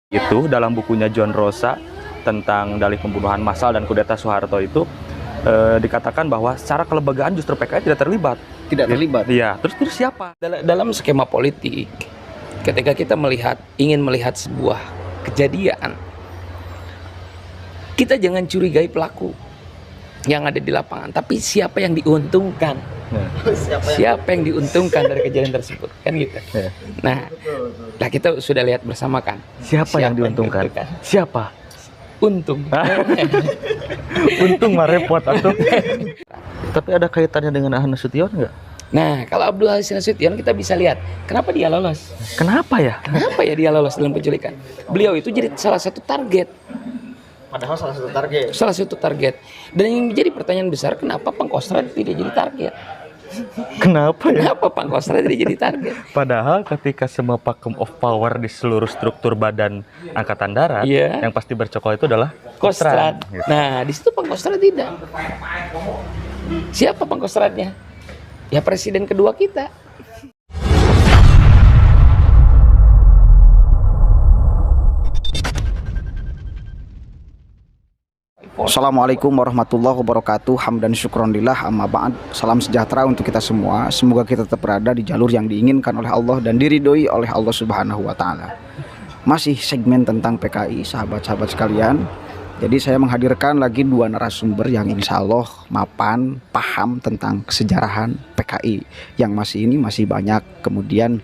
Itu dalam bukunya John Rosa tentang dalih pembunuhan massal dan kudeta Soeharto itu dikatakan bahwa secara kelembagaan justru PKI tidak terlibat. Tidak terlibat. Iya, terus siapa? Dalam skema politik, ketika kita ingin melihat sebuah kejadian, kita jangan curigai pelaku yang ada di lapangan, tapi siapa yang diuntungkan. Siapa yang diuntungkan dari kejadian tersebut, kan gitu. Nah, kita sudah lihat bersama kan. Siapa yang diuntungkan? Siapa? Untung. Untung mah repot atau. Tapi ada kaitannya dengan Ahmad Nasution nggak? Nah, kalau Abdul Aziz Nasution kita bisa lihat kenapa dia lolos. Kenapa ya? Kenapa ya dia lolos dalam penculikan? Beliau itu jadi salah satu target. Padahal salah satu target. Salah satu target. Dan yang menjadi pertanyaan besar, kenapa Pangkostrat tidak jadi target? Kenapa ya? Kenapa Pangkostrat tidak jadi target? Padahal ketika semua vacuum of power di seluruh struktur badan Angkatan Darat, yang pasti bercokol itu adalah Kostrat. Gitu. Nah, di situ Pangkostrat tidak. Siapa Pangkostratnya? Ya presiden kedua kita. Assalamualaikum warahmatullahi wabarakatuh. Hamdan syukronillah, amma ba'd. Salam sejahtera untuk kita semua. Semoga kita tetap berada di jalur yang diinginkan oleh Allah dan diridhoi oleh Allah Subhanahu wa taala. Masih segmen tentang PKI, sahabat-sahabat sekalian. Jadi saya menghadirkan lagi dua narasumber yang insya Allah mapan, paham tentang kesejarahan PKI. Yang masih banyak kemudian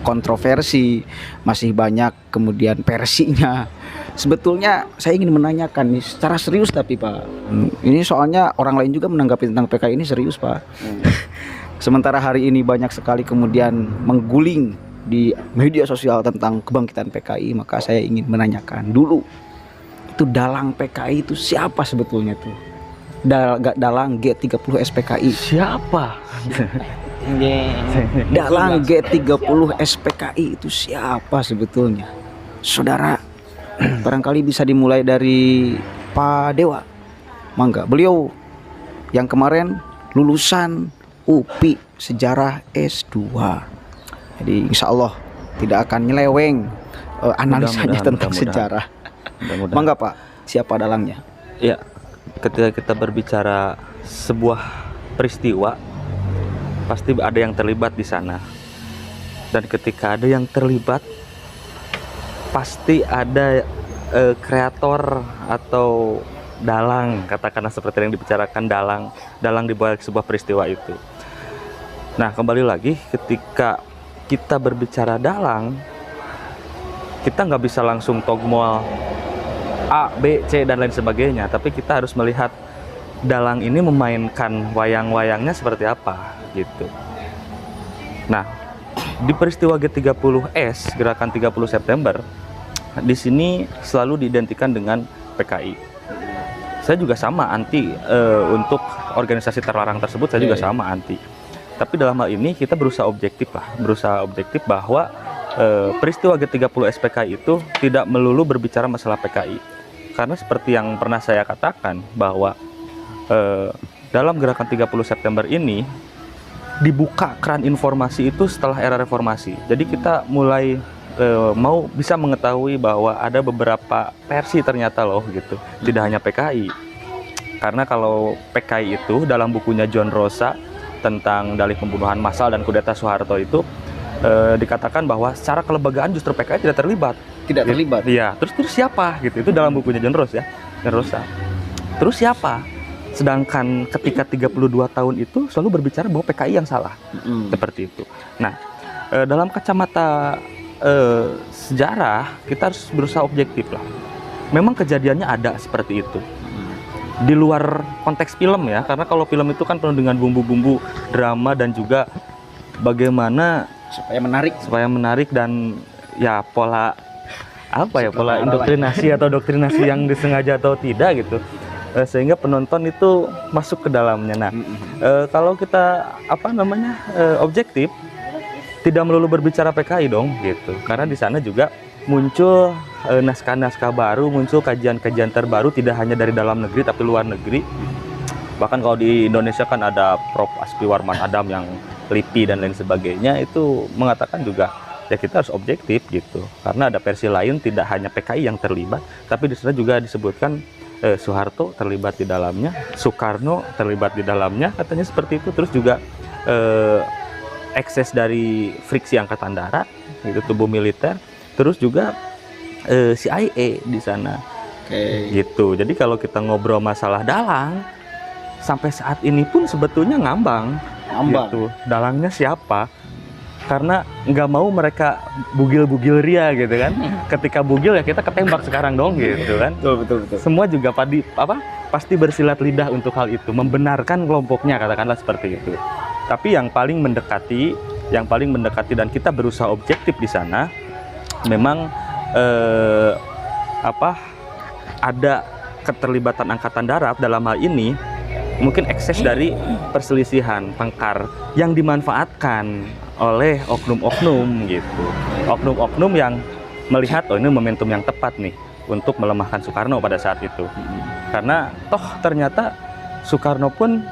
kontroversi, masih banyak kemudian versinya. Sebetulnya saya ingin menanyakan nih secara serius, tapi Pak, ini soalnya orang lain juga menanggapi tentang PKI ini serius, Pak. Sementara hari ini banyak sekali kemudian mengguling di media sosial tentang kebangkitan PKI, maka saya ingin menanyakan dulu, itu dalang PKI itu siapa sebetulnya tuh? Dalang G30 SPKI Siapa? Dalang G30 SPKI itu siapa sebetulnya? Saudara, barangkali bisa dimulai dari Pak Dewa. Mangga, beliau yang kemarin lulusan UPI Sejarah S2. Jadi insya Allah tidak akan nyeleweng analisanya tentang sejarah. Mangga Pak, siapa dalangnya? Ya, ketika kita berbicara sebuah peristiwa, pasti ada yang terlibat di sana. Dan ketika ada yang terlibat, pasti ada kreator atau dalang, katakanlah seperti yang dibicarakan, dalang di balik sebuah peristiwa itu. Nah, kembali lagi, ketika kita berbicara dalang, kita nggak bisa langsung togmol A, B, C, dan lain sebagainya, tapi kita harus melihat dalang ini memainkan wayang-wayangnya seperti apa gitu. Nah, di peristiwa G30S, Gerakan 30 September, di sini selalu diidentikan dengan PKI. Saya juga sama anti untuk organisasi terlarang tersebut, saya juga sama anti. Tapi dalam hal ini kita berusaha objektif bahwa peristiwa G30 SPKI itu tidak melulu berbicara masalah PKI. Karena seperti yang pernah saya katakan bahwa dalam Gerakan 30 September ini dibuka keran informasi itu setelah era reformasi. Jadi kita mulai mau bisa mengetahui bahwa ada beberapa versi ternyata loh gitu, tidak hanya PKI. Karena kalau PKI itu dalam bukunya John Rosa tentang dalih pembunuhan massal dan kudeta Soeharto itu dikatakan bahwa secara kelembagaan justru PKI tidak terlibat. Tidak terlibat. Iya, terus siapa gitu? Itu dalam bukunya John Rosa ya. John Rosa. Terus siapa? Sedangkan ketika 32 tahun itu selalu berbicara bahwa PKI yang salah. Seperti itu. Nah, dalam kacamata sejarah kita harus berusaha objektif lah. Memang kejadiannya ada seperti itu. Di luar konteks film ya, karena kalau film itu kan penuh dengan bumbu-bumbu drama dan juga bagaimana supaya menarik dan ya pola indoktrinasi atau doktrinasi yang disengaja atau tidak gitu, sehingga penonton itu masuk ke dalamnya. Nah, kalau kita objektif, tidak melulu berbicara PKI dong gitu, karena di sana juga muncul naskah-naskah baru, muncul kajian-kajian terbaru, tidak hanya dari dalam negeri tapi luar negeri. Bahkan kalau di Indonesia kan ada Prof. Aspi Warman Adam yang LIPI dan lain sebagainya, itu mengatakan juga ya kita harus objektif gitu. Karena ada versi lain tidak hanya PKI yang terlibat, tapi di sana juga disebutkan Soeharto terlibat di dalamnya, Soekarno terlibat di dalamnya, katanya seperti itu. Terus juga ekses dari friksi angkatan darat, itu tubuh militer, terus juga CIA di sana. Gitu. Jadi kalau kita ngobrol masalah dalang, sampai saat ini pun sebetulnya ngambang. Gitu. Dalangnya siapa? Karena nggak mau mereka bugil-bugil ria gitu kan. Ketika bugil ya kita ketembak sekarang dong gitu kan. Betul. Semua juga pasti bersilat lidah untuk hal itu, membenarkan kelompoknya, katakanlah seperti itu. Tapi yang paling mendekati dan kita berusaha objektif di sana, memang ada keterlibatan angkatan darat dalam hal ini. Mungkin ekses dari perselisihan tengkar yang dimanfaatkan oleh oknum-oknum gitu. Oknum-oknum yang melihat, oh ini momentum yang tepat nih untuk melemahkan Soekarno pada saat itu. Karena toh ternyata Soekarno pun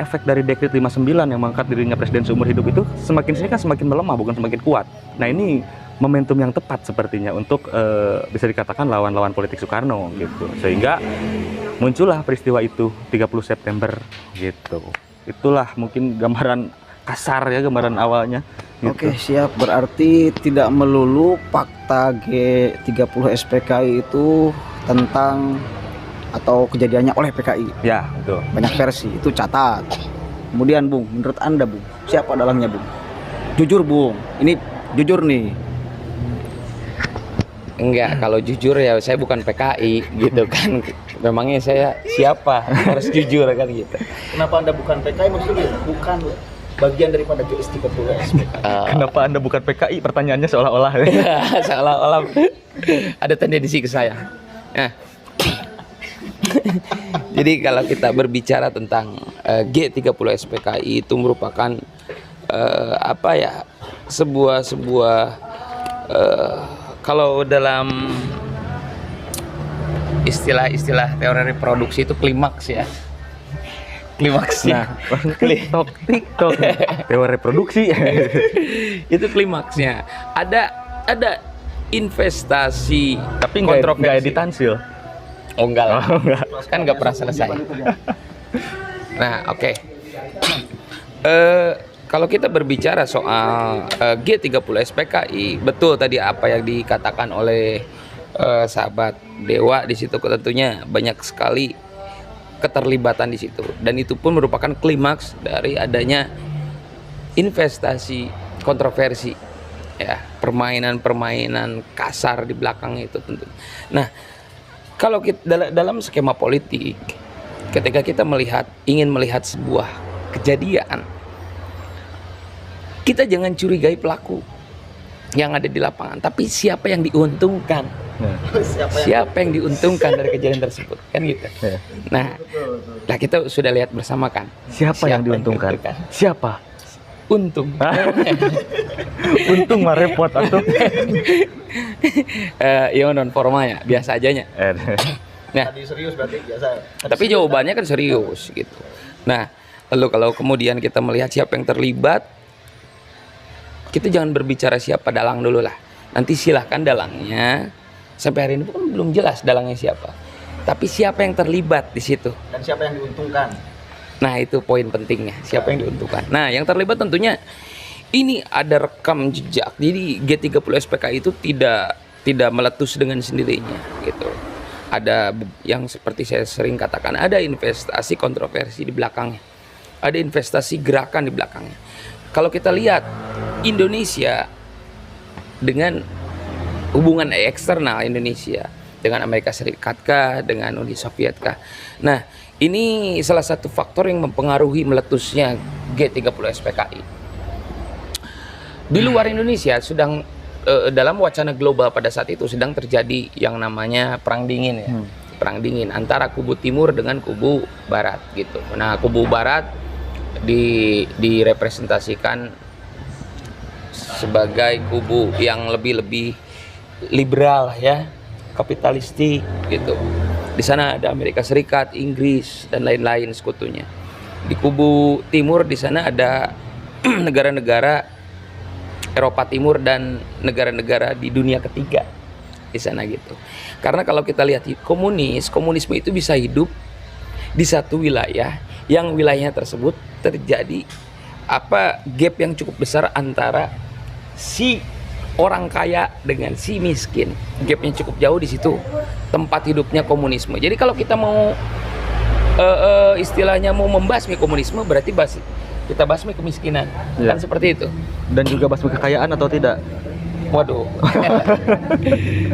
efek dari Dekret 59 yang mengangkat dirinya presiden seumur hidup itu semakin sini kan semakin melemah, bukan semakin kuat. Nah ini momentum yang tepat sepertinya untuk bisa dikatakan lawan-lawan politik Soekarno gitu. Sehingga muncullah peristiwa itu 30 September gitu. Itulah mungkin gambaran kasar ya, gambaran awalnya gitu. Oke, siap. Berarti tidak melulu fakta G30 SPKI itu tentang atau kejadiannya oleh PKI. Ya, betul. Banyak versi, itu catat. Kemudian Bung, menurut Anda Bung, siapa dalangnya Bung? Jujur Bung, ini jujur nih. Enggak, kalau jujur ya saya bukan PKI gitu kan. Memangnya saya siapa? Harus jujur kan gitu. Kenapa Anda bukan PKI maksudnya? Bukan bagian daripada GS30 SPKI. Kenapa Anda bukan PKI? Pertanyaannya seolah-olah. Seolah-olah ada tendensi ke saya. Nah, jadi kalau kita berbicara tentang G30 SPKI itu merupakan sebuah kalau dalam istilah teori reproduksi itu klimaks ya. Klimaksnya. TikTok. Teori reproduksi. Itu klimaksnya. Ada investasi Tapi kontroversi. nggak editan sil. Oh enggak lah. Kan nggak pernah selesai. Nah, oke. Kalau kita berbicara soal G30 SPKI, betul tadi apa yang dikatakan oleh sahabat Dewa di situ, tentunya banyak sekali keterlibatan di situ, dan itu pun merupakan klimaks dari adanya investasi kontroversi ya, permainan kasar di belakangnya itu tentu. Nah, kalau kita dalam skema politik, ketika kita ingin melihat sebuah kejadian, kita jangan curigai pelaku yang ada di lapangan, tapi siapa yang diuntungkan. Siapa yang diuntungkan dari kejadian tersebut, kan gitu. Nah, kita sudah lihat bersama kan. Siapa yang diuntungkan? Siapa? Untung. Untung mah repot atau? Iya non forma ya, biasa ajanya. Nah, serius berarti biasa. Tapi jawabannya kan serius gitu. Nah, lalu kalau kemudian kita melihat siapa yang terlibat, kita jangan berbicara siapa dalang dulu lah. Nanti silahkan dalangnya. Sampai hari ini pun belum jelas dalangnya siapa. Tapi siapa yang terlibat di situ? Dan siapa yang diuntungkan? Nah, itu poin pentingnya. Siapa yang diuntungkan? Nah, yang terlibat tentunya ini ada rekam jejak. Jadi G30 SPKI itu tidak meletus dengan sendirinya gitu. Ada yang seperti saya sering katakan, ada investasi kontroversi di belakangnya. Ada investasi gerakan di belakangnya. Kalau kita lihat Indonesia dengan hubungan eksternal Indonesia dengan Amerika Serikat kah, dengan Uni Soviet kah. Nah, ini salah satu faktor yang mempengaruhi meletusnya G30 SPKI. Di luar Indonesia sedang dalam wacana global pada saat itu sedang terjadi yang namanya perang dingin ya. Perang dingin antara kubu timur dengan kubu barat gitu. Nah, kubu barat direpresentasikan sebagai kubu yang lebih liberal ya, kapitalistik gitu. Di sana ada Amerika Serikat, Inggris dan lain-lain sekutunya. Di kubu timur di sana ada negara-negara Eropa Timur dan negara-negara di dunia ketiga di sana gitu. Karena kalau kita lihat komunisme itu bisa hidup di satu wilayah yang wilayahnya tersebut terjadi gap yang cukup besar antara si orang kaya dengan si miskin. Gapnya cukup jauh di situ tempat hidupnya komunisme. Jadi kalau kita mau istilahnya mau membasmi komunisme berarti kita basmi kemiskinan, kan seperti itu. Dan juga basmi kekayaan atau tidak? Waduh.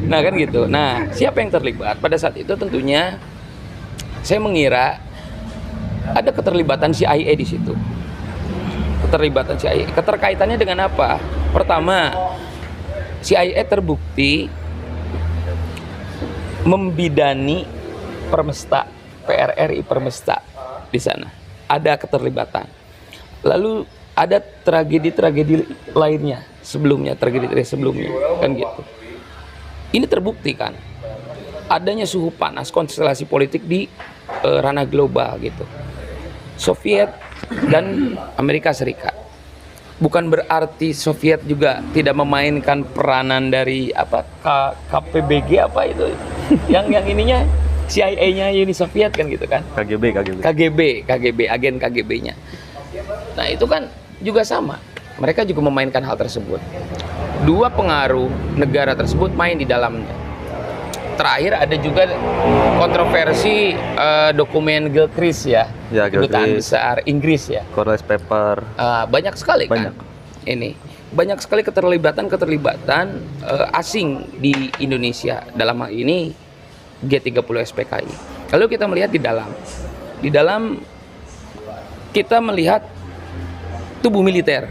Nah kan gitu. Nah siapa yang terlibat pada saat itu? Tentunya saya mengira ada keterlibatan CIA di situ. Keterlibatan CIA. Keterkaitannya dengan apa? Pertama, CIA terbukti membidani Permesta, PRRI Permesta di sana. Ada keterlibatan. Lalu ada tragedi-tragedi lainnya sebelumnya, kan gitu. Ini terbukti kan adanya suhu panas konstelasi politik di ranah global gitu. Soviet dan Amerika Serikat. Bukan berarti Soviet juga tidak memainkan peranan dari KPBG itu. yang ininya CIA-nya Uni Soviet kan gitu kan. KGB, agen KGB-nya. Nah itu kan juga sama, mereka juga memainkan hal tersebut. Dua pengaruh negara tersebut main di dalamnya. Terakhir ada juga kontroversi dokumen Gilchrist ya, kedutaan besar Inggris ya. Corliss Paper. Banyak sekali kan. Ini banyak sekali keterlibatan asing di Indonesia, dalam hal ini G30 SPKI. Lalu kita melihat di dalam kita melihat tubuh militer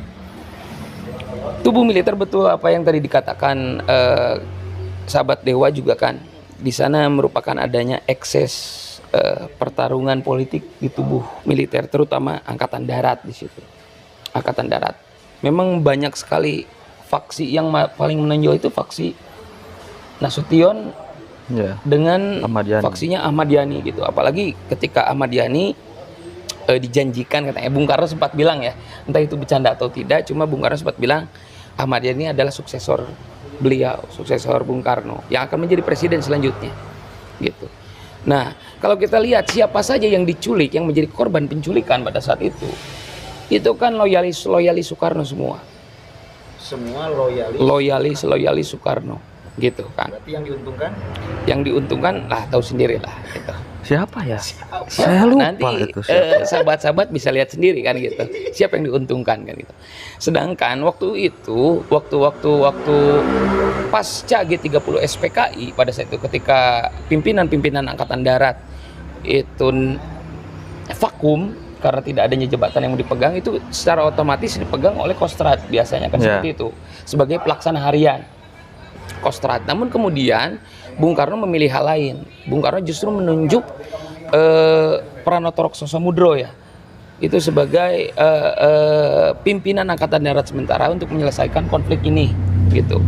betul apa yang tadi dikatakan sahabat Dewa juga kan, di sana merupakan adanya ekses pertarungan politik di tubuh militer, terutama angkatan darat di situ. Angkatan darat memang banyak sekali faksi. Yang paling menonjol itu faksi Nasution dengan faksinya Ahmad Yani gitu. Apalagi ketika Ahmad Yani dijanjikan, katanya Bung Karno sempat bilang ya, entah itu bercanda atau tidak, cuma Bung Karno sempat bilang Ahmad Yani adalah suksesor Bung Karno yang akan menjadi presiden selanjutnya gitu. Nah kalau kita lihat siapa saja yang diculik, yang menjadi korban penculikan pada saat itu kan loyalis Soekarno semua loyalis Soekarno gitu kan. Berarti yang diuntungkan lah tahu sendiri lah gitu. Siapa ya? Saya lupa. Nanti sahabat-sahabat bisa lihat sendiri kan gitu. Siapa yang diuntungkan kan gitu. Sedangkan waktu itu, waktu pasca G30 SPKI pada saat itu, ketika pimpinan Angkatan Darat itu vakum karena tidak adanya jabatan yang dipegang, itu secara otomatis dipegang oleh Kostrad biasanya kan seperti itu, sebagai pelaksana harian Kostrad. Namun kemudian Bung Karno memilih hal lain. Bung Karno justru menunjuk Pranoto Roksok Samudro ya, itu sebagai pimpinan Angkatan Darat sementara untuk menyelesaikan konflik ini gitu.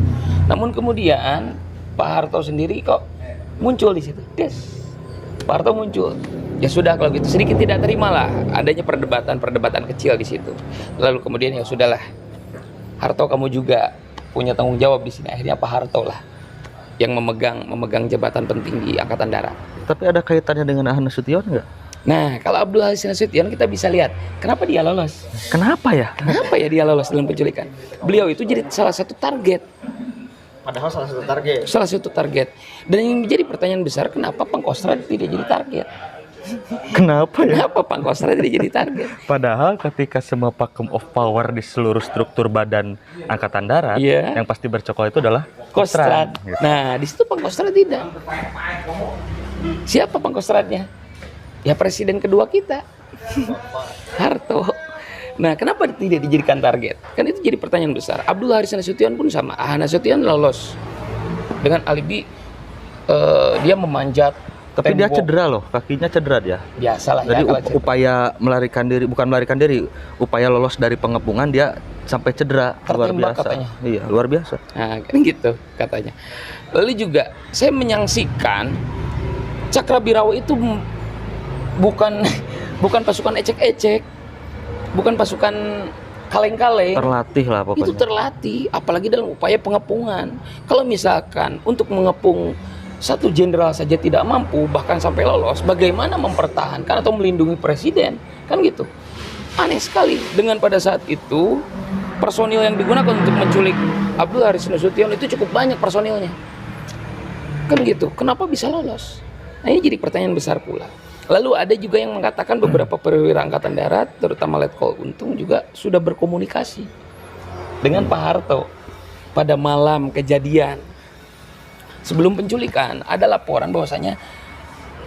Namun kemudian Pak Harto sendiri kok muncul di situ. Pak Harto muncul. Ya sudah kalau gitu, sedikit tidak terima lah adanya perdebatan kecil di situ. Lalu kemudian ya sudahlah, Harto kamu juga punya tanggung jawab di sini. Akhirnya Pak Harto lah yang memegang jabatan penting di Angkatan Darat. Tapi ada kaitannya dengan Ahmad Nasution nggak? Nah, kalau Abdul Haris Nasution kita bisa lihat kenapa dia lolos. Kenapa ya Dia lolos dalam penculikan? Beliau itu jadi salah satu target. Padahal Salah satu target. Dan yang menjadi pertanyaan besar, kenapa Pangkostrat tidak jadi target? Kenapa Pangkostrat tidak jadi target? Padahal ketika semua vacuum of power di seluruh struktur badan Angkatan Darat, yang pasti bercokol itu adalah Kostrad. Gitu. Nah, di situ Pangkostrat tidak. Siapa Pangkostratnya? Ya presiden kedua kita, Harto. Nah, kenapa tidak dijadikan target? Kan itu jadi pertanyaan besar. Abdul Haris Nasution pun sama. Nasution lolos dengan alibi dia memanjat. Tapi dia cedera loh, kakinya cedera dia. Biasalah. Jadi upaya bukan melarikan diri, upaya lolos dari pengepungan dia sampai cedera. Luar biasa. Katanya. Iya, luar biasa. Nah, kan gitu katanya. Lalu juga saya menyaksikan Cakrabirawa itu bukan pasukan ecek-ecek, bukan pasukan kaleng-kaleng. Terlatih lah pokoknya. Itu terlatih, apalagi dalam upaya pengepungan. Kalau misalkan untuk mengepung satu jenderal saja tidak mampu, bahkan sampai lolos, bagaimana mempertahankan atau melindungi presiden? Kan gitu. Aneh sekali. Dengan pada saat itu, personil yang digunakan untuk menculik Abdul Haris Nasution itu cukup banyak personilnya. Kan gitu. Kenapa bisa lolos? Nah, ini jadi pertanyaan besar pula. Lalu ada juga yang mengatakan beberapa perwira angkatan darat, terutama Letkol Untung juga sudah berkomunikasi dengan Pak Harto pada malam kejadian. Sebelum penculikan, ada laporan bahwasanya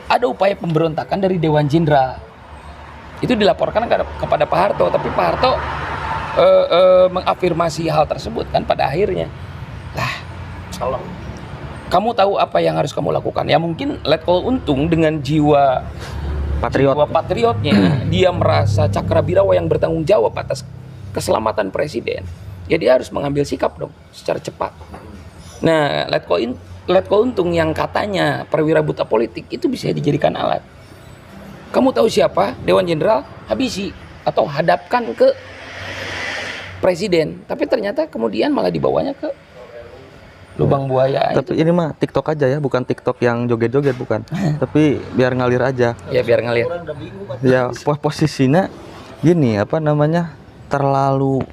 ada upaya pemberontakan dari Dewan Jenderal. Itu dilaporkan kepada Pak Harto, tapi Pak Harto mengafirmasi hal tersebut kan pada akhirnya. Lah, kalau kamu tahu apa yang harus kamu lakukan? Ya mungkin Letkol Untung dengan jiwa patriotnya, dia merasa Cakrabirawa yang bertanggung jawab atas keselamatan presiden. Ya dia harus mengambil sikap dong secara cepat. Nah, Letkol Untung yang katanya perwira buta politik itu bisa dijadikan alat. Kamu tahu siapa? Dewan Jenderal, habisi atau hadapkan ke presiden. Tapi ternyata kemudian malah dibawanya ke lubang buaya. Tapi ini mah TikTok aja ya, bukan TikTok yang joget-joget bukan. Tapi biar ngalir aja. Ya biar ngalir. Ya posisinya gini apa namanya, terlalu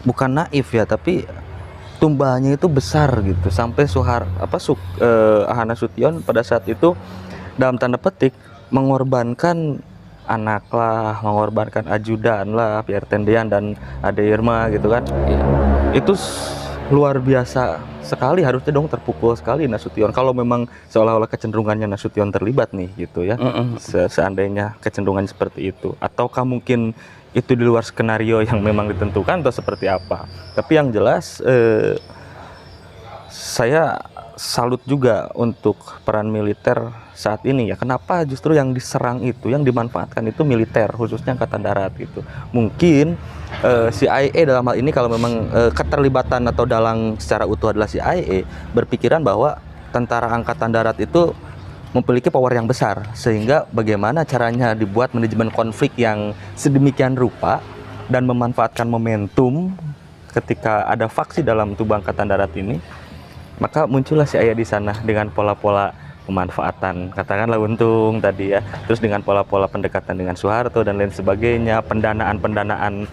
bukan naif ya, tapi tumbahnya itu besar gitu, sampai Ahana Nasution pada saat itu dalam tanda petik mengorbankan anak lah, mengorbankan ajudan lah, Pierre Tendean dan Ade Irma gitu kan. Itu luar biasa sekali, harusnya dong terpukul sekali Nasution kalau memang seolah-olah kecenderungannya Nasution terlibat nih gitu ya. Seandainya kecenderungan seperti itu, ataukah mungkin itu di luar skenario yang memang ditentukan atau seperti apa. Tapi yang jelas saya salut juga untuk peran militer saat ini ya. Kenapa justru yang diserang itu, yang dimanfaatkan itu militer, khususnya Angkatan Darat gitu. Mungkin CIA dalam hal ini, kalau memang keterlibatan atau dalang secara utuh adalah CIA, berpikiran bahwa tentara Angkatan Darat itu memiliki power yang besar, sehingga bagaimana caranya dibuat manajemen konflik yang sedemikian rupa dan memanfaatkan momentum ketika ada faksi dalam tubuh Angkatan Darat ini, maka muncullah CIA di sana dengan pola-pola pemanfaatan, katakanlah Untung tadi ya, terus dengan pola-pola pendekatan dengan Soeharto dan lain sebagainya, pendanaan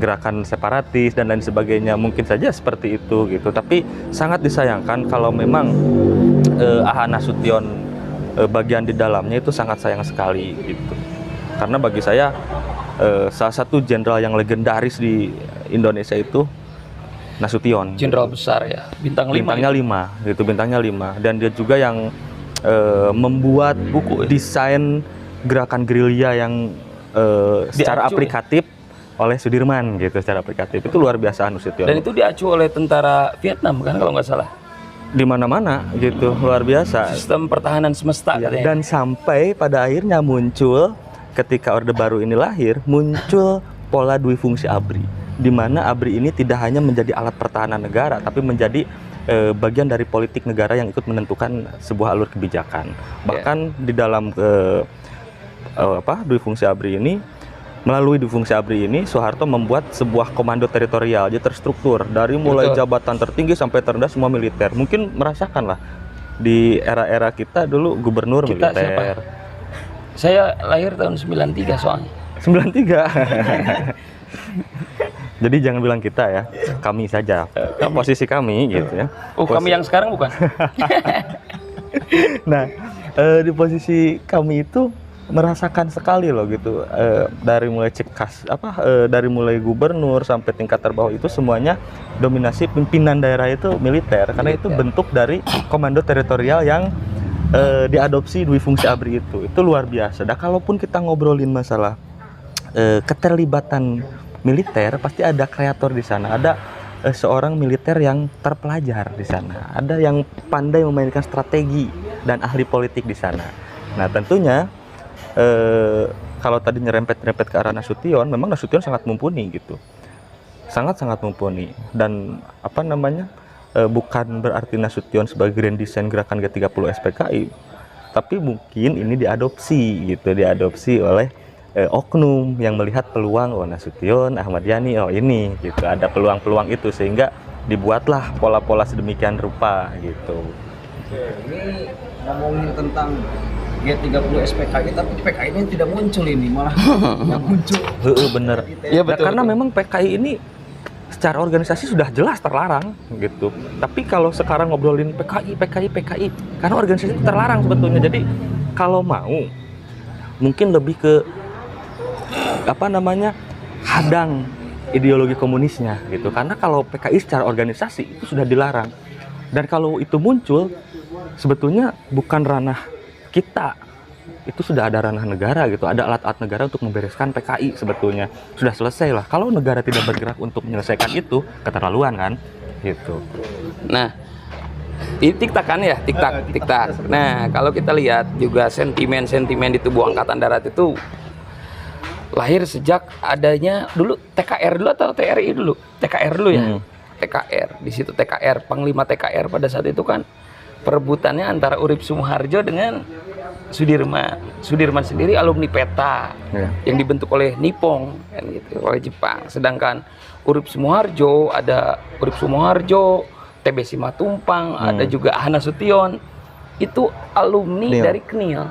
gerakan separatis dan lain sebagainya, mungkin saja seperti itu gitu. Tapi sangat disayangkan kalau memang Ahana Nasution bagian di dalamnya itu sangat sayang sekali gitu. Karena bagi saya salah satu jenderal yang legendaris di Indonesia itu Nasution. Jenderal besar ya, bintangnya 5 gitu, bintangnya 5. Dan dia juga yang membuat buku desain gerakan gerilya yang secara aplikatif oleh Sudirman gitu, secara aplikatif. Itu luar biasa Nasution. Dan itu diacu oleh tentara Vietnam kan kalau nggak salah. Di mana-mana gitu, luar biasa. Sistem pertahanan semesta ya, katanya. dan sampai pada akhirnya muncul ketika Orde Baru ini lahir, muncul pola duifungsi ABRI, di mana ABRI ini tidak hanya menjadi alat pertahanan negara, tapi menjadi bagian dari politik negara yang ikut menentukan sebuah alur kebijakan. Bahkan di dalam duifungsi ABRI ini, melalui duifungsi ABRI ini, Soeharto membuat sebuah komando teritorial, dia terstruktur dari mulai jabatan tertinggi sampai terendah semua militer. Mungkin merasakan lah di era-era kita dulu gubernur Kita militer. siapa? Saya lahir tahun 93 soalnya. 93. Jadi jangan bilang kita ya, kami saja. Posisi kami gitu ya. Oh, kami yang sekarang bukan? Nah, di posisi kami itu merasakan sekali loh gitu, dari mulai dari mulai gubernur sampai tingkat terbawah itu semuanya dominasi pimpinan daerah itu militer, karena itu bentuk dari komando teritorial yang diadopsi duifungsi ABRI itu luar biasa. Dan kalaupun kita ngobrolin masalah keterlibatan militer, pasti ada kreator di sana, ada seorang militer yang terpelajar di sana, ada yang pandai memainkan strategi dan ahli politik di sana. Nah tentunya kalau tadi nyerempet-nyerempet ke arah Nasution, memang Nasution sangat mumpuni gitu, sangat-sangat mumpuni. Dan bukan berarti Nasution sebagai grand design gerakan G30 SPKI, tapi mungkin ini diadopsi oleh oknum yang melihat peluang, oh Nasution, Ahmad Yani, oh ini gitu, ada peluang-peluang itu sehingga dibuatlah pola-pola sedemikian rupa gitu. Ini ngomongin tentang G30 SPKI, tapi PKI ini tidak muncul ini, malah yang muncul. Bener. Iya, Nah, betul, karena betul. memang PKI ini secara organisasi sudah jelas terlarang gitu. Tapi kalau sekarang ngobrolin PKI, karena organisasi itu terlarang sebetulnya. Jadi kalau mau mungkin lebih ke hadang ideologi komunisnya gitu. Karena kalau PKI secara organisasi itu sudah dilarang. Dan kalau itu muncul sebetulnya bukan ranah kita, itu sudah ada ranah negara gitu, ada alat-alat negara untuk membereskan PKI sebetulnya, sudah selesai lah. Kalau negara tidak bergerak untuk menyelesaikan itu, keterlaluan kan gitu. Nah, ini tiktak kan ya, tiktak. Nah, kalau kita lihat juga sentimen-sentimen di tubuh Angkatan Darat itu lahir sejak adanya dulu TKR dulu atau TRI dulu? TKR dulu ya. TKR. Di situ TKR, Panglima TKR pada saat itu kan perebutannya antara Urip Sumoharjo dengan Sudirman. Sudirman sendiri alumni PETA yang dibentuk oleh Nippon kan gitu, oleh Jepang. Sedangkan Urip Sumoharjo ada Urip Sumoharjo, TB Simatupang, ada juga Ahana Sution. Itu alumni dari KNIL.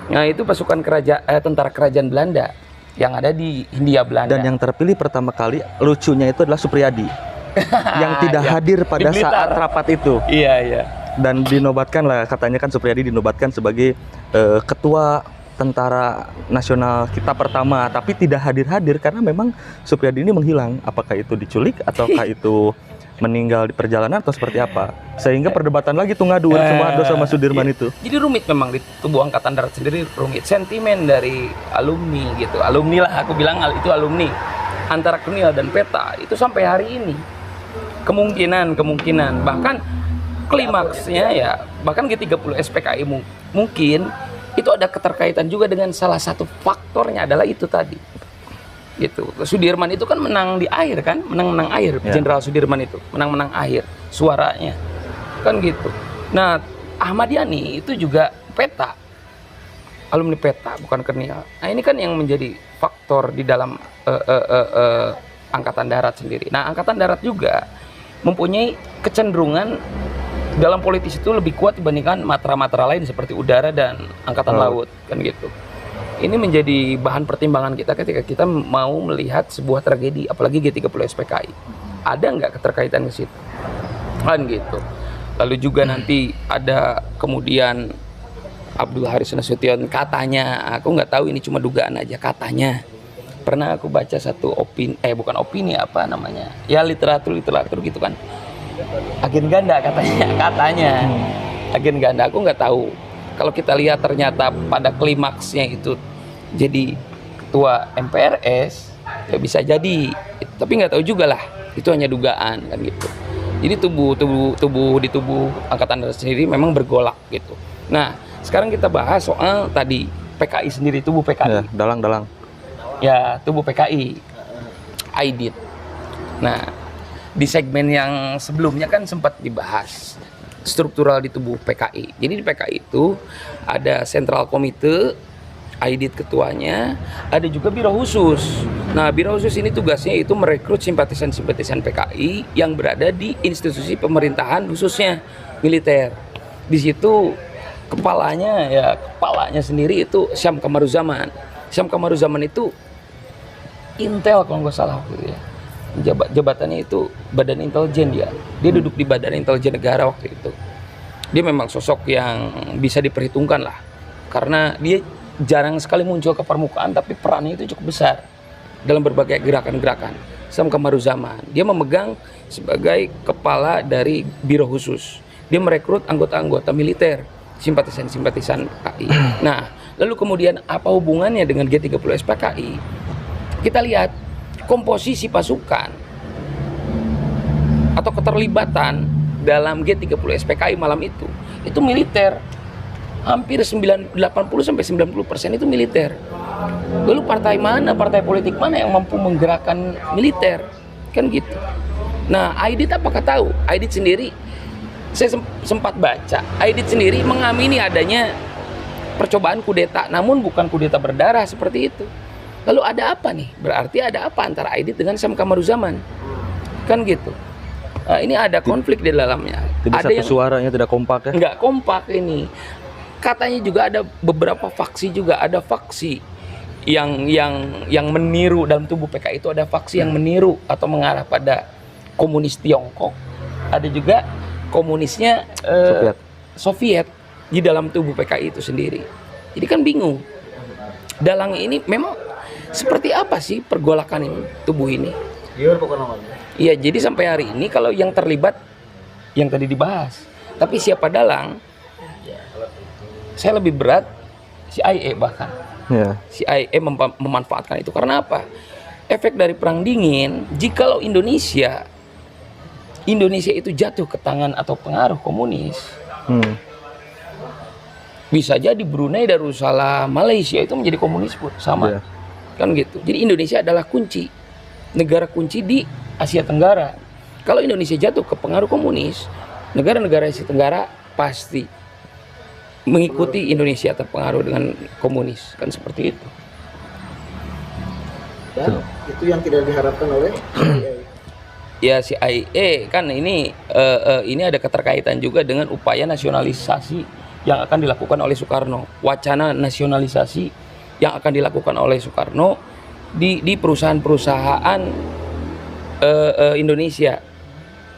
Nah, itu pasukan tentara kerajaan Belanda yang ada di Hindia Belanda. Dan yang terpilih pertama kali lucunya itu adalah Supriyadi yang tidak hadir pada saat rapat itu. Iya. Dan dinobatkan lah, katanya kan Supriyadi dinobatkan sebagai ketua tentara nasional kita pertama, tapi tidak hadir karena memang Supriyadi ini menghilang, apakah itu diculik ataukah itu meninggal di perjalanan atau seperti apa, sehingga perdebatan lagi tuh ngadu Sumoharjo sama Sudirman itu. Jadi rumit memang di tubuh Angkatan Darat sendiri, rumit. Sentimen dari alumni gitu, alumni lah aku bilang itu alumni antara KNIL dan PETA itu sampai hari ini kemungkinan bahkan klimaksnya ya, bahkan G30 SPKI mungkin itu ada keterkaitan juga dengan salah satu faktornya adalah itu tadi gitu. Sudirman itu kan menang di air kan, menang air. Jenderal Sudirman itu menang air suaranya kan gitu. Nah, Ahmad Yani itu juga PETA, alumni PETA bukan KNIL. Nah, ini kan yang menjadi faktor di dalam Angkatan Darat sendiri. Nah, Angkatan Darat juga mempunyai kecenderungan dalam politis itu lebih kuat dibandingkan matra-matra lain seperti udara dan angkatan laut kan gitu. Ini menjadi bahan pertimbangan kita ketika kita mau melihat sebuah tragedi, apalagi G30 SPKI. Ada nggak keterkaitan ke situ? Kan gitu. Lalu juga nanti ada kemudian Abdul Haris Nasution, katanya, aku nggak tahu, ini cuma dugaan aja, katanya pernah aku baca satu bukan opini, apa namanya ya, literatur gitu kan, agen ganda katanya agen ganda. Aku nggak tahu, kalau kita lihat ternyata pada klimaksnya itu jadi ketua MPRS ya bisa jadi, tapi nggak tahu juga lah, itu hanya dugaan kan gitu. Jadi di tubuh Angkatan Darat sendiri memang bergolak gitu. Nah, sekarang kita bahas soal tadi PKI sendiri, tubuh PKI. Dalang. Ya, tubuh PKI, Aidit. Nah, di segmen yang sebelumnya kan sempat dibahas struktural di tubuh PKI. Jadi di PKI itu ada Sentral Komite, Aidit ketuanya, ada juga Biro Khusus. Nah, Biro Khusus ini tugasnya itu merekrut simpatisan-simpatisan PKI yang berada di institusi pemerintahan khususnya militer. Di situ kepalanya sendiri itu Syam Kamaruzaman. Syam Kamaruzaman itu Intel kalau nggak salah waktu itu ya. Jabatannya itu Badan Intelijen dia duduk di Badan Intelijen Negara waktu itu. Dia memang sosok yang bisa diperhitungkan lah, karena dia jarang sekali muncul ke permukaan, tapi perannya itu cukup besar dalam berbagai gerakan-gerakan. Syam Kamaruzaman, dia memegang sebagai kepala dari Biro Khusus. Dia merekrut anggota-anggota militer, simpatisan-simpatisan PKI. Nah, lalu kemudian apa hubungannya dengan G30 SPKI? Kita lihat komposisi pasukan atau keterlibatan dalam G30 SPKI malam itu militer. Hampir 80-90% itu militer. Lalu partai politik mana yang mampu menggerakkan militer? Kan gitu. Nah, Aidit apakah tahu? Aidit sendiri, saya sempat baca, Aidit sendiri mengamini adanya percobaan kudeta, namun bukan kudeta berdarah seperti itu. Lalu ada apa nih? Berarti ada apa antara Aidit dengan Sam Kamaruzaman? Kan gitu. Nah, ini ada konflik di dalamnya. Tidak Ada satu yang suaranya, tidak kompak ya. nggak kompak ini. Katanya juga ada beberapa faksi juga. Ada faksi yang meniru dalam tubuh PKI itu, ada faksi yang meniru atau mengarah pada komunis Tiongkok. Ada juga komunisnya Soviet di dalam tubuh PKI itu sendiri. Jadi kan bingung. Dalang ini memang seperti apa sih pergolakan ini, tubuh ini? Iya, jadi sampai hari ini kalau yang terlibat yang tadi dibahas, tapi siapa dalang? Saya lebih berat CIA bahkan. Ya. CIA memanfaatkan itu karena apa? Efek dari perang dingin, jikalau Indonesia itu jatuh ke tangan atau pengaruh komunis, bisa jadi Brunei, Darussalam, Malaysia itu menjadi komunis pun sama. Kan gitu. Jadi Indonesia adalah kunci, negara kunci di Asia Tenggara. Kalau Indonesia jatuh ke pengaruh komunis, negara-negara Asia Tenggara pasti mengikuti Indonesia terpengaruh dengan komunis, kan seperti itu. Dan itu yang tidak diharapkan oleh CIA. Ya CIA kan ini ada keterkaitan juga dengan upaya nasionalisasi yang akan dilakukan oleh Soekarno, wacana nasionalisasi yang akan dilakukan oleh Soekarno di perusahaan-perusahaan Indonesia,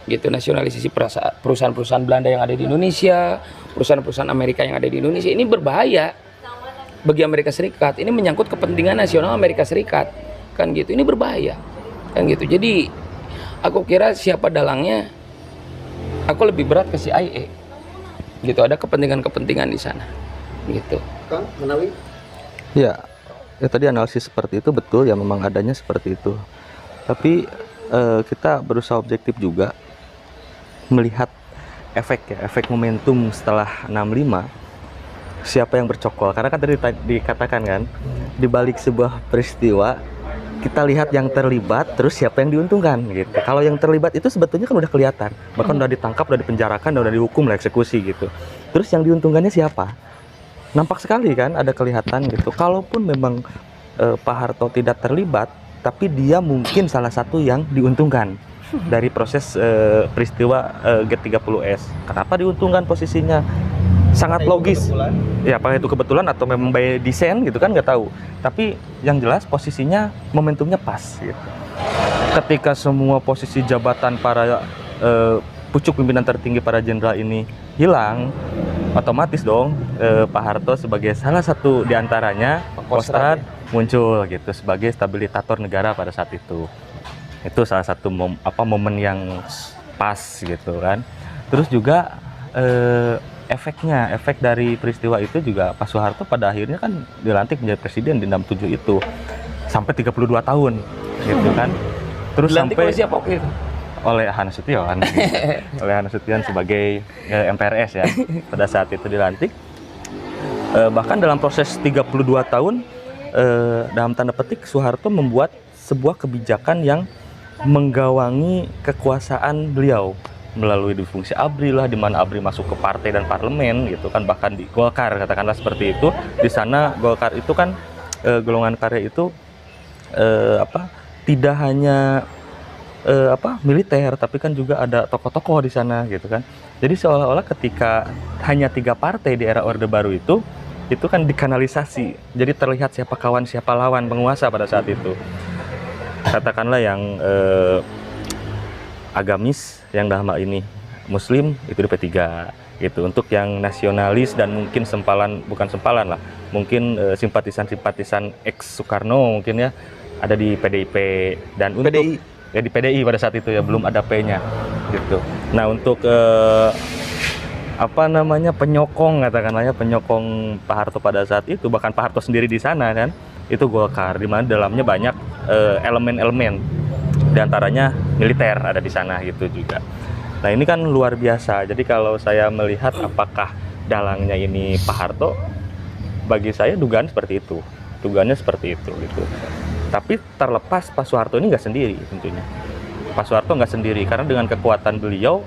gitu, nasionalisasi perusahaan-perusahaan Belanda yang ada di Indonesia, perusahaan-perusahaan Amerika yang ada di Indonesia. Ini berbahaya bagi Amerika Serikat. Ini menyangkut kepentingan nasional Amerika Serikat, kan gitu. Ini berbahaya, kan gitu. Jadi aku kira siapa dalangnya, aku lebih berat ke CIA. Gitu, ada kepentingan-kepentingan di sana, gitu. Kang Menawi? Ya tadi analisis seperti itu betul ya, memang adanya seperti itu. Tapi kita berusaha objektif juga melihat efek momentum setelah 65, siapa yang bercokol. Karena kan tadi dikatakan kan, di balik sebuah peristiwa kita lihat yang terlibat, terus siapa yang diuntungkan gitu. Kalau yang terlibat itu sebetulnya kan udah kelihatan, bahkan udah ditangkap, udah dipenjarakan, udah dihukum, udah eksekusi gitu. Terus yang diuntungkannya siapa? Nampak sekali kan, ada kelihatan gitu. Kalaupun memang Pak Harto tidak terlibat, tapi dia mungkin salah satu yang diuntungkan dari proses peristiwa G30S. Kenapa diuntungkan posisinya? Sangat logis. Ya, apakah itu kebetulan atau memang by design gitu kan, nggak tahu. Tapi yang jelas posisinya, momentumnya pas gitu. Ketika semua posisi jabatan para pucuk pimpinan tertinggi para jenderal ini hilang, otomatis dong Pak Harto sebagai salah satu diantaranya Kostrad muncul gitu sebagai stabilitator negara pada saat itu. Itu salah satu momen yang pas gitu kan. Terus juga efek dari peristiwa itu juga Pak Soeharto pada akhirnya kan dilantik menjadi presiden di 67 itu sampai 32 tahun gitu kan. Terus Dilantik sampai oleh siapa waktu itu? Oleh Hannes Sution oleh Hannes Sution sebagai MPRS ya pada saat itu dilantik. Bahkan dalam proses 32 tahun dalam tanda petik Soeharto membuat sebuah kebijakan yang menggawangi kekuasaan beliau melalui difungsi ABRI lah, di mana ABRI masuk ke partai dan parlemen gitu kan, bahkan di Golkar katakanlah seperti itu. Di sana Golkar itu kan golongan karya itu tidak hanya militer, tapi kan juga ada tokoh-tokoh di sana gitu kan. Jadi seolah-olah ketika hanya 3 partai di era Orde Baru itu kan dikanalisasi. Jadi terlihat siapa kawan siapa lawan penguasa pada saat itu. Katakanlah yang agamis, yang dalam hal ini Muslim itu di P3 gitu. Untuk yang nasionalis dan mungkin bukan sempalan lah, mungkin simpatisan ex Soekarno mungkin ya, ada di PDIP. Dan untuk PDI. Ya di PDI pada saat itu ya, belum ada P-nya gitu. Nah untuk penyokong katakanlah ya, penyokong Pak Harto pada saat itu, bahkan Pak Harto sendiri di sana kan, itu Golkar, di mana dalamnya banyak elemen-elemen, diantaranya militer ada di sana gitu juga. Nah ini kan luar biasa. Jadi kalau saya melihat apakah dalangnya ini Pak Harto, bagi saya dugaannya seperti itu gitu. Tapi terlepas Pak Soeharto ini nggak sendiri tentunya. Pak Soeharto nggak sendiri karena dengan kekuatan beliau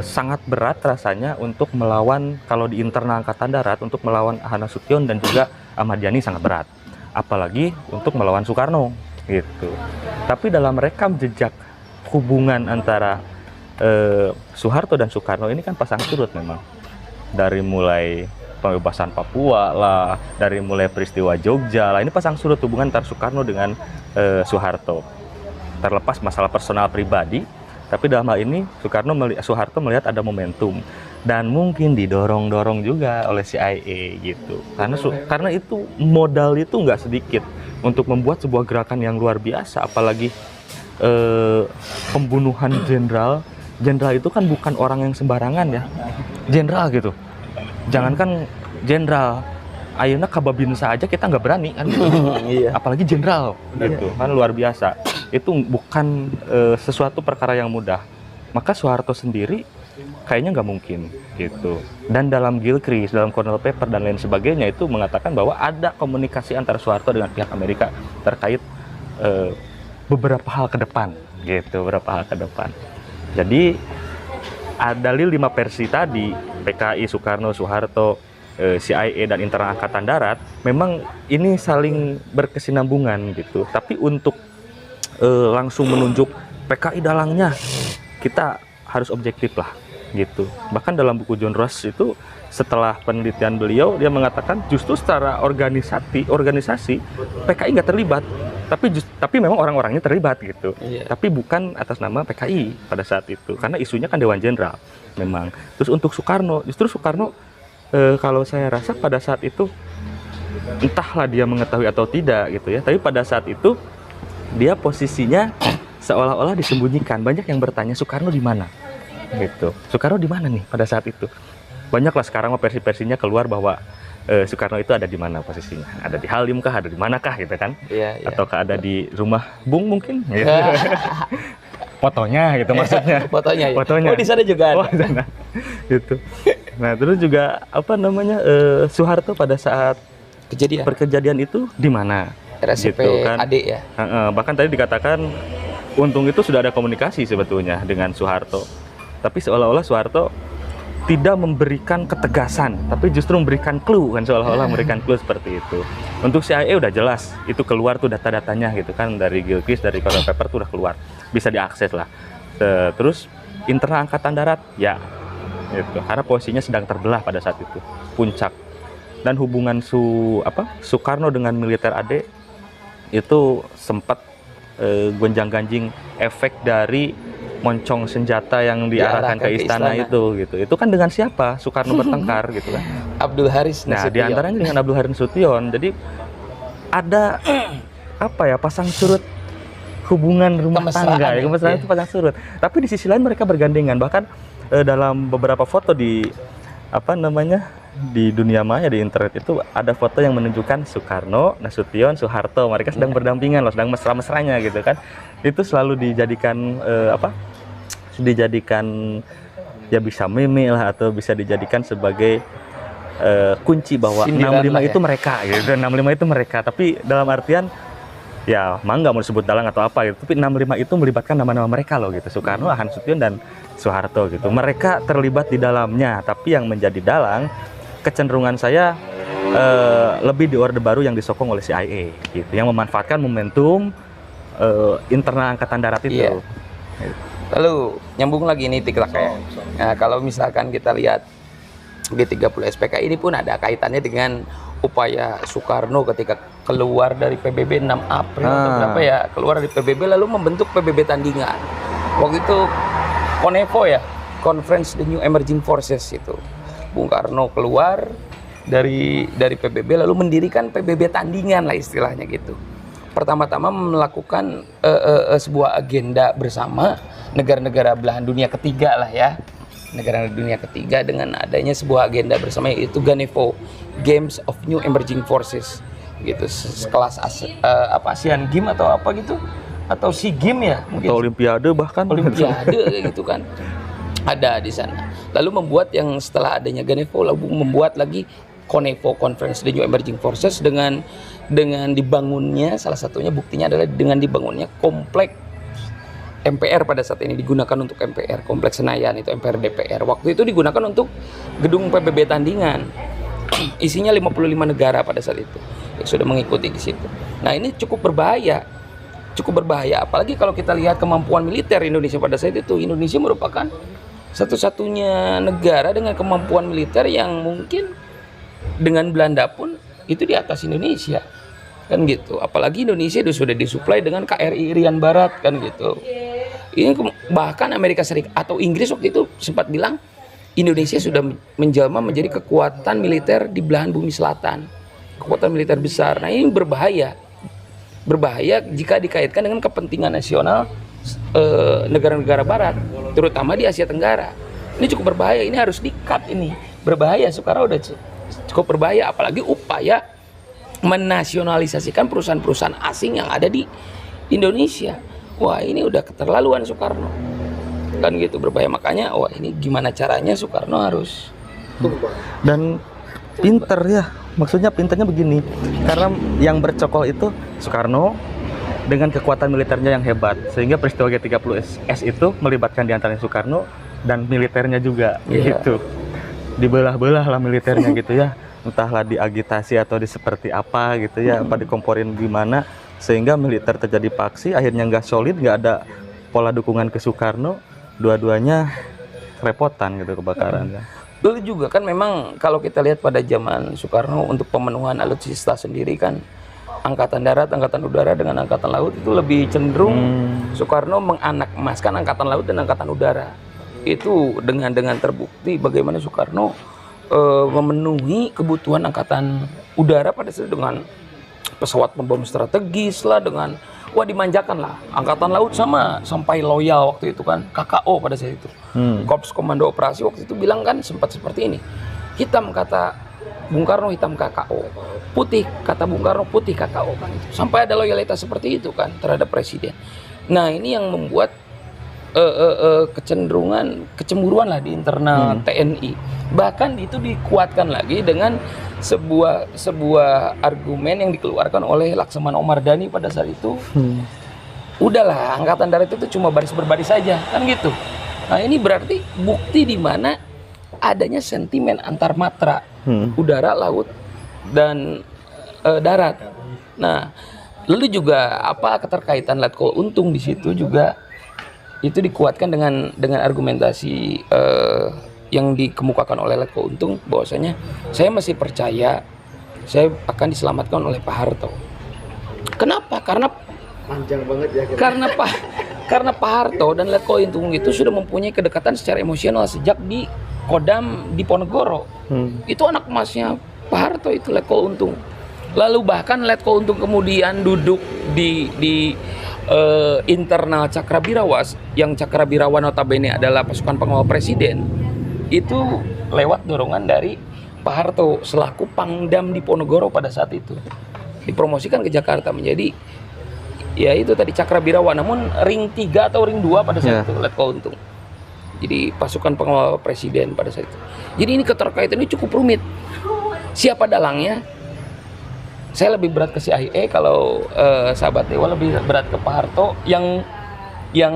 sangat berat rasanya untuk melawan, kalau di internal Angkatan Darat, untuk melawan Hannes Sution dan juga Ahmad Yani sangat berat. apalagi untuk melawan Soekarno gitu. Tapi dalam rekam jejak hubungan antara Soeharto dan Soekarno ini kan pasang surut memang. Dari mulai pembebasan Papua lah, dari mulai peristiwa Jogja lah, ini pasang surut hubungan antara Soekarno dengan Soeharto. Terlepas masalah personal pribadi, tapi dalam hal ini Soeharto melihat ada momentum dan mungkin didorong-dorong juga oleh CIA gitu. Karena itu modal itu nggak sedikit untuk membuat sebuah gerakan yang luar biasa, apalagi pembunuhan jenderal. Jenderal itu kan bukan orang yang sembarangan ya, jenderal gitu. Jangankan jenderal, ayeuna kababinsa aja kita nggak berani kan gitu. Apalagi jenderal gitu kan, luar biasa. Itu bukan sesuatu perkara yang mudah. Maka Soeharto sendiri kayaknya nggak mungkin gitu. Dan dalam Gilchrist, dalam Cornell Paper dan lain sebagainya itu mengatakan bahwa ada komunikasi antara Soeharto dengan pihak Amerika terkait beberapa hal ke depan gitu, beberapa hal ke depan. Jadi dalil 5 versi tadi, PKI, Soekarno, Soeharto, CIA dan internal angkatan darat, memang ini saling berkesinambungan gitu. Tapi untuk langsung menunjuk PKI dalangnya, kita harus objektif lah gitu. Bahkan dalam buku John Ross itu, setelah penelitian beliau, dia mengatakan justru secara organisasi PKI nggak terlibat, tapi memang orang-orangnya terlibat gitu. Tapi bukan atas nama PKI pada saat itu, karena isunya kan Dewan Jenderal memang. Terus untuk Soekarno, justru Soekarno kalau saya rasa pada saat itu, entahlah dia mengetahui atau tidak gitu ya, tapi pada saat itu dia posisinya seolah-olah disembunyikan. Banyak yang bertanya Soekarno di mana gitu. Soekarno di mana nih pada saat itu? Banyaklah sekarang versi-versinya keluar bahwa Soekarno itu ada di mana posisinya? Ada di Halim kah? Ada di manakah gitu kan? Ataukah ada di rumah Bung mungkin? Gitu. Fotonya gitu maksudnya. Fotonya. Fotonya. Oh, di sana juga ada. Oh, di sana. Gitu. Nah, terus juga Soeharto pada saat kejadian itu di mana? RSP gitu, kan? adik ya. Bahkan tadi dikatakan untung itu sudah ada komunikasi sebetulnya dengan Soeharto. Tapi seolah-olah Soeharto tidak memberikan ketegasan, tapi justru memberikan clue kan, seolah-olah memberikan clue seperti itu. Untuk CIA udah jelas, itu keluar tuh data-datanya gitu kan, dari Gilchrist, dari Cornell Paper tuh udah keluar, bisa diakses lah. Terus internal angkatan darat ya, gitu. Karena posisinya sedang terbelah pada saat itu, puncak. Dan hubungan Soekarno dengan militer AD itu sempat gonjang-ganjing efek dari moncong senjata yang diarahkan ke istana itu gitu. Itu kan dengan siapa Soekarno bertengkar gitu kan? Abdul Haris Nasution. Nah, diantaranya dengan Abdul Haris Nasution. Jadi ada pasang surut hubungan rumah tangga ya, kemesraan itu pasang surut. Tapi di sisi lain mereka bergandengan. Bahkan dalam beberapa foto di di dunia maya, di internet itu ada foto yang menunjukkan Soekarno, Nasution, Soeharto, mereka sedang berdampingan loh, sedang mesra-mesranya gitu kan. Itu selalu dijadikan ya bisa meme lah, atau bisa dijadikan sebagai kunci bahwa sindiran 65 itu mereka gitu. 65 itu mereka, tapi dalam artian ya nggak mau disebut dalang atau apa gitu, tapi 65 itu melibatkan nama-nama mereka loh gitu, Soekarno, Nasution dan Soeharto gitu. Mereka terlibat di dalamnya, tapi yang menjadi dalang kecenderungan saya lebih di Orde Baru yang disokong oleh CIA gitu, yang memanfaatkan momentum internal angkatan darat itu. Iya. Lalu nyambung lagi nih Tiklak ya. Nah, kalau misalkan kita lihat G30 SPK ini pun ada kaitannya dengan upaya Soekarno ketika keluar dari PBB 6 April atau berapa ya, keluar dari PBB lalu membentuk PBB tandingan. Waktu itu CONEFO ya, Conference the New Emerging Forces itu. Bung Karno keluar dari PBB lalu mendirikan PBB tandingan lah istilahnya gitu. Pertama-tama melakukan sebuah agenda bersama negara-negara belahan dunia ketiga lah ya, negara dunia ketiga, dengan adanya sebuah agenda bersama yaitu GANEFO, Games of New Emerging Forces gitu, sekelas ASEAN Games atau apa gitu, atau SEA Games ya mungkin, atau Olimpiade, bahkan Olimpiade kayak gitu kan, ada di sana. Lalu membuat yang setelah adanya GANEFO lalu membuat lagi CONEFO, Conference the New Emerging Forces, dengan dibangunnya, salah satunya buktinya adalah dengan dibangunnya komplek MPR pada saat ini, digunakan untuk MPR, Kompleks Senayan itu MPR DPR. Waktu itu digunakan untuk gedung PBB tandingan. Isinya 55 negara pada saat itu. sudah mengikuti di situ. Nah ini cukup berbahaya, apalagi kalau kita lihat kemampuan militer Indonesia pada saat itu. Indonesia merupakan satu-satunya negara dengan kemampuan militer yang mungkin dengan Belanda pun itu di atas Indonesia, kan gitu. Apalagi Indonesia itu sudah disuplai dengan KRI Irian Barat, kan gitu. Ini bahkan Amerika Serikat atau Inggris waktu itu sempat bilang Indonesia sudah menjelma menjadi kekuatan militer di belahan bumi selatan, kekuatan militer besar. Nah ini berbahaya jika dikaitkan dengan kepentingan nasional negara-negara Barat, terutama di Asia Tenggara. Ini cukup berbahaya, ini harus di-cut, ini berbahaya. Soekarno udah cukup berbahaya, apalagi upaya menasionalisasikan perusahaan-perusahaan asing yang ada di Indonesia. Wah ini udah keterlaluan Soekarno, kan gitu, berbahaya. Makanya wah ini gimana caranya Soekarno harus Dan pinter ya, maksudnya pinternya begini, karena yang bercokol itu Soekarno dengan kekuatan militernya yang hebat, sehingga peristiwa G30S itu melibatkan diantaranya Soekarno dan militernya juga, gitu. Dibelah-belah lah militernya gitu ya, entahlah diagitasi atau di seperti apa gitu ya, apa dikomporin gimana, sehingga militer terjadi paksi, akhirnya nggak solid, nggak ada pola dukungan ke Soekarno, dua-duanya repotan gitu kebakarannya. dulu juga kan. Memang kalau kita lihat pada zaman Soekarno untuk pemenuhan alutsista sendiri kan, angkatan darat, angkatan udara dengan angkatan laut itu lebih cenderung Soekarno menganak-emaskan angkatan laut dan angkatan udara. Itu dengan terbukti bagaimana Soekarno memenuhi kebutuhan angkatan udara pada saat dengan pesawat pembom strategis lah, dengan dimanjakan lah. Angkatan laut sama sampai loyal waktu itu kan, KKO pada saat itu. Korps Komando Operasi waktu itu bilang kan sempat seperti ini. Hitam kata Bung Karno, hitam KKO. Putih kata Bung Karno, putih KKO kan. Sampai ada loyalitas seperti itu kan terhadap presiden. Nah, ini yang membuat kecemburuan lah di internal TNI. Bahkan itu dikuatkan lagi dengan sebuah argumen yang dikeluarkan oleh Laksamana Omar Dhani pada saat itu. Udahlah, angkatan darat itu cuma baris berbaris saja, kan gitu. Nah ini berarti bukti di mana adanya sentimen antar matra, udara, laut, dan darat. Nah lalu juga apa keterkaitan Letkol Untung di situ juga itu dikuatkan dengan argumentasi yang dikemukakan oleh Letkol Untung, bahwasanya saya masih percaya saya akan diselamatkan oleh Pak Harto. Kenapa? Karena Panjang banget ya. Karena Pak Harto dan Letkol Untung itu sudah mempunyai kedekatan secara emosional sejak di Kodam Diponegoro. Itu anak emasnya Pak Harto itu, Letkol Untung. Lalu bahkan Letkol Untung kemudian duduk di internal Cakrabirawa, yang Cakrabirawa notabene adalah pasukan pengawal presiden, itu lewat dorongan dari Pak Harto selaku Pangdam Diponegoro pada saat itu, dipromosikan ke Jakarta menjadi ya itu tadi Cakrabirawa, namun ring 3 atau ring 2 pada saat itu Letkol Untung. Jadi pasukan pengawal presiden pada saat itu. Jadi ini keterkaitan ini cukup rumit. Siapa dalangnya? Saya lebih berat ke CIA, kalau sahabat Dewa lebih berat ke Pak Harto yang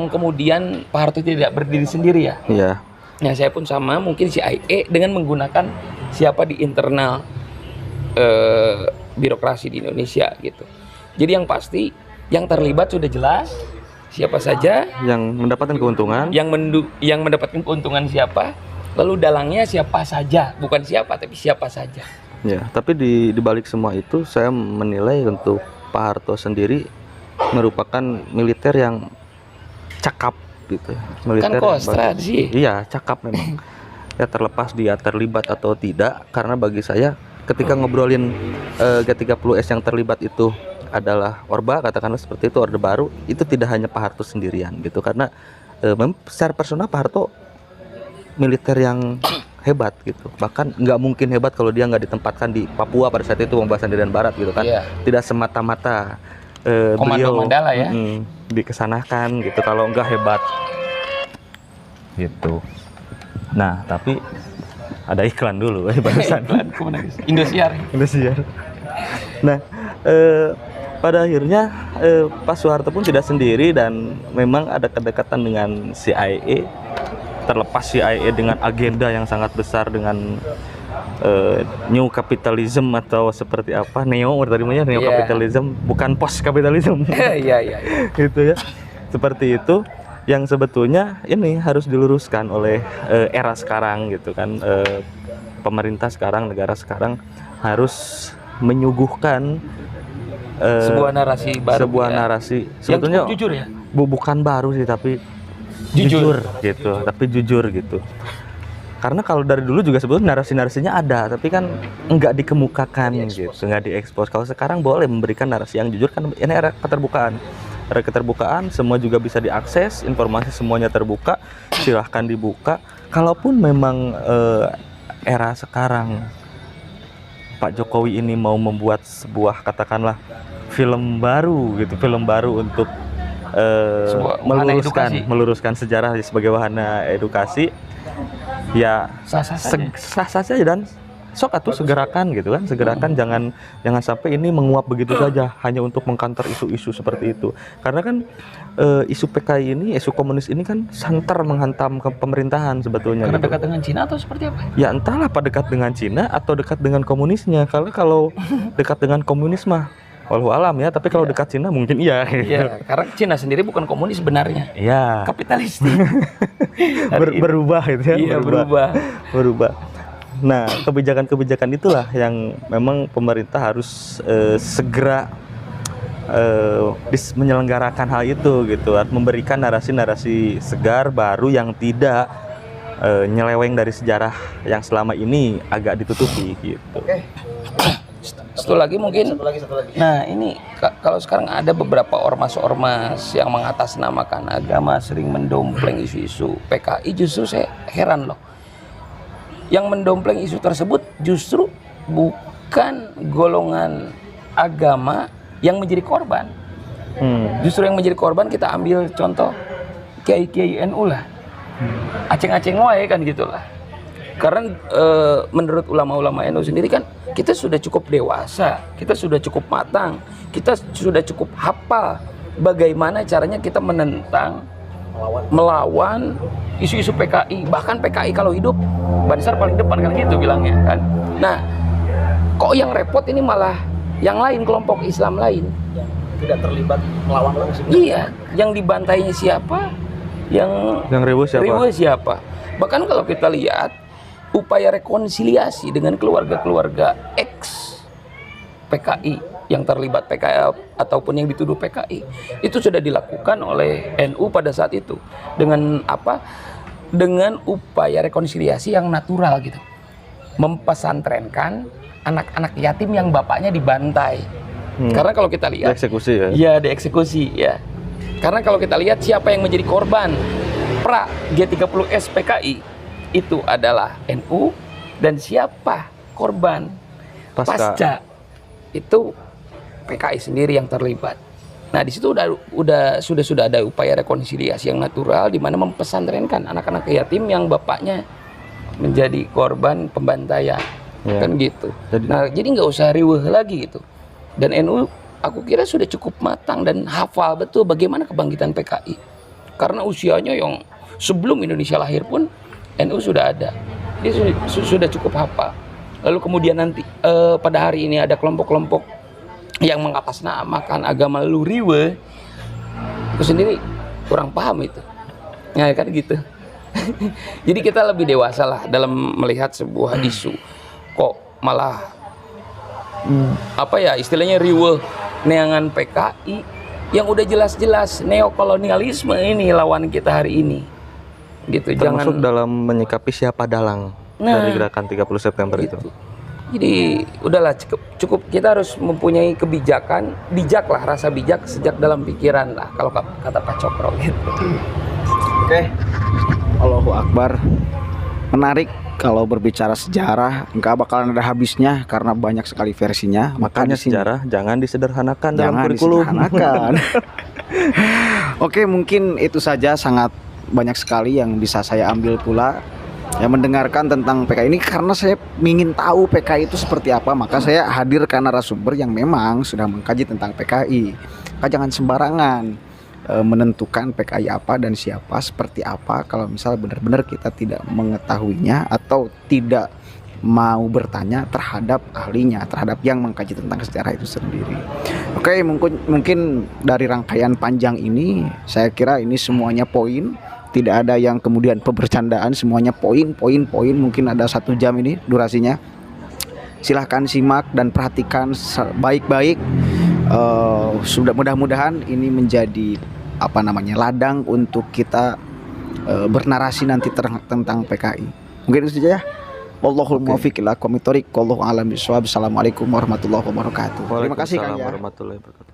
kemudian Pak Harto tidak berdiri sendiri ya. Iya. Nah saya pun sama, mungkin CIA dengan menggunakan siapa di internal birokrasi di Indonesia gitu. Jadi yang pasti yang terlibat sudah jelas siapa saja Yang mendapatkan keuntungan. yang mendapatkan keuntungan siapa, lalu dalangnya siapa saja, bukan siapa tapi siapa saja. Ya, tapi di balik semua itu saya menilai untuk Pak Harto sendiri merupakan militer yang cakap gitu. Militer Kan kostra sih. Iya, cakap memang. Ya terlepas dia terlibat atau tidak, karena bagi saya ketika ngobrolin G30S yang terlibat itu adalah Orba, katakanlah seperti itu, Orde Baru, itu tidak hanya Pak Harto sendirian gitu, karena secara personal Pak Harto militer yang hebat gitu, bahkan nggak mungkin hebat kalau dia nggak ditempatkan di Papua pada saat itu pembebasan Irian Barat gitu kan. Tidak semata-mata Komando beliau Mandala ya. dikesanakan gitu kalau nggak hebat gitu. Nah tapi ada iklan dulu barusan. Indosiar. Nah pada akhirnya Pak Soeharto pun tidak sendiri dan memang ada kedekatan dengan CIA. Terlepas CIA dengan agenda yang sangat besar dengan new capitalism atau seperti apa, neo tadi neo Iya. capitalism, bukan post capitalism. Iya iya. Gitu ya, seperti itu yang sebetulnya ini harus diluruskan oleh era sekarang gitu kan. Pemerintah sekarang, negara sekarang harus menyuguhkan Sebuah narasi baru. sebuah ya. narasi Yang sebetulnya cukup jujur ya. bukan baru sih, tapi Jujur. gitu, tapi jujur gitu. Karena kalau dari dulu juga sebetulnya narasi-narasinya ada, tapi kan nggak dikemukakan gitu, nggak diekspos. Kalau sekarang boleh memberikan narasi yang jujur, kan ini era keterbukaan. Era keterbukaan, semua juga bisa diakses, informasi semuanya terbuka, silahkan dibuka. Kalaupun memang era sekarang Pak Jokowi ini mau membuat sebuah katakanlah film baru gitu, film baru untuk Sebuah wahana edukasi. meluruskan sejarah sebagai wahana edukasi, ya Sah-sah saja. sah saja dan sok atuh segerakan gitu kan, segerakan, jangan sampai ini menguap begitu saja hanya untuk mengkanter isu-isu seperti itu. Karena kan isu PKI ini, isu komunis ini kan santer menghantam ke pemerintahan sebetulnya. Karena gitu. dekat dengan Cina atau seperti apa? Ya entahlah apa dekat dengan Cina atau dekat dengan komunisnya. Kalau dekat dengan komunis mah walau alam ya, tapi kalau dekat Cina mungkin iya. Iya, karena Cina sendiri bukan komunis sebenarnya. Iya. Kapitalis. Berubah gitu ya. Iya, berubah. Nah, kebijakan-kebijakan itulah yang memang pemerintah harus segera menyelenggarakan hal itu gitu, memberikan narasi-narasi segar baru yang tidak nyeleweng dari sejarah yang selama ini agak ditutupi gitu. Satu lagi mungkin. Satu lagi. Nah ini kalau sekarang ada beberapa ormas-ormas yang mengatasnamakan agama sering mendompleng isu-isu PKI, justru saya heran loh. Yang mendompleng isu tersebut justru bukan golongan agama yang menjadi korban. Justru yang menjadi korban, kita ambil contoh kiai-kiai NU lah. Aceng-aceng wae kan gitulah. Karena menurut ulama-ulama NU sendiri kan kita sudah cukup dewasa, kita sudah cukup matang, kita sudah cukup hafal bagaimana caranya kita menentang, melawan isu-isu PKI. Bahkan PKI kalau hidup Bansar paling depan kan gitu bilangnya kan. Nah, kok yang repot ini malah yang lain, kelompok Islam lain Yang tidak terlibat melawan langsung. Iya, yang dibantainya siapa? Yang ribut siapa? ribut siapa? Bahkan kalau kita lihat upaya rekonsiliasi dengan keluarga-keluarga ex PKI yang terlibat PKI ataupun yang dituduh PKI itu sudah dilakukan oleh NU pada saat itu dengan apa? Dengan upaya rekonsiliasi yang natural gitu. Mempesantrenkan anak-anak yatim yang bapaknya dibantai. Karena kalau kita lihat Eksekusi ya. iya, dieksekusi ya. Karena kalau kita lihat siapa yang menjadi korban pra G30S PKI itu adalah NU, dan siapa korban pasca itu PKI sendiri yang terlibat. Nah, di situ sudah ada upaya rekonsiliasi yang natural di mana mempesantrenkan anak-anak yatim yang bapaknya menjadi korban pembantaian. Ya. Kan gitu. Jadi nggak usah riweuh lagi gitu. Dan NU aku kira sudah cukup matang dan hafal betul bagaimana kebangkitan PKI. Karena usianya yang sebelum Indonesia lahir pun NU sudah ada. Dia sudah cukup hafal. Lalu kemudian nanti pada hari ini ada kelompok-kelompok yang mengatasnamakan agama luriwe. Aku sendiri kurang paham itu. Ya kan gitu. Jadi kita lebih dewasa lah dalam melihat sebuah isu. Kok malah apa ya istilahnya riweuh neangan PKI yang udah jelas-jelas neokolonialisme ini lawan kita hari ini. Gitu. Termasuk dalam menyikapi siapa dalang dari gerakan 30 September itu. Jadi udahlah cukup kita harus mempunyai kebijakan, bijak lah, rasa bijak sejak dalam pikiran lah kalau kata Pak Cokro gitu. Oke. Allahu Akbar. Menarik kalau berbicara sejarah, nggak bakalan ada habisnya karena banyak sekali versinya. Makanya di sini sejarah jangan disederhanakan dalam jangan kurikulum. disederhanakan. Oke, mungkin itu saja, sangat banyak sekali yang bisa saya ambil pula yang mendengarkan tentang PKI ini, karena saya ingin tahu PKI itu seperti apa, maka saya hadir ke narasumber yang memang sudah mengkaji tentang PKI. Maka jangan sembarangan menentukan PKI apa dan siapa seperti apa kalau misal benar-benar kita tidak mengetahuinya atau tidak mau bertanya terhadap ahlinya, terhadap yang mengkaji tentang sejarah itu sendiri. Oke, mungkin dari rangkaian panjang ini saya kira ini semuanya poin, tidak ada yang kemudian pebercandaan, semuanya poin, mungkin ada 1 jam ini durasinya. Silahkan simak dan perhatikan baik-baik. Sudah mudah-mudahan ini menjadi ladang untuk kita bernarasi nanti tentang PKI. Mungkin itu saja ya. Wallahul muwaffiq ila aqwamit thoriq. Wallahu a'lam bishawab. Assalamualaikum warahmatullahi wabarakatuh. Terima kasih Kang ya. Warahmatullahi wabarakatuh.